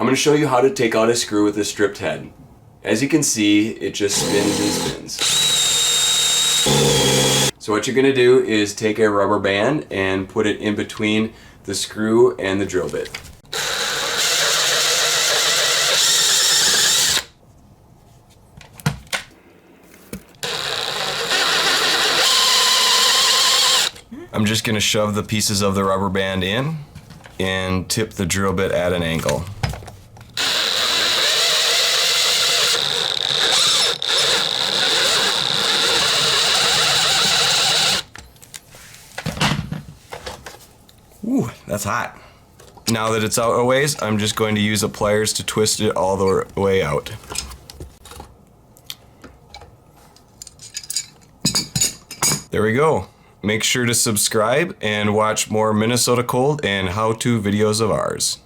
I'm going to show you how to take out a screw with a stripped head. As you can see, it just spins and spins. So what you're going to do is take a rubber band and put it in between the screw and the drill bit. I'm just going to shove the pieces of the rubber band in and tip the drill bit at an angle. Ooh, that's hot. Now that it's out a ways, I'm just going to use the pliers to twist it all the way out. There we go. Make sure to subscribe and watch more Minnesota Cold and how-to videos of ours.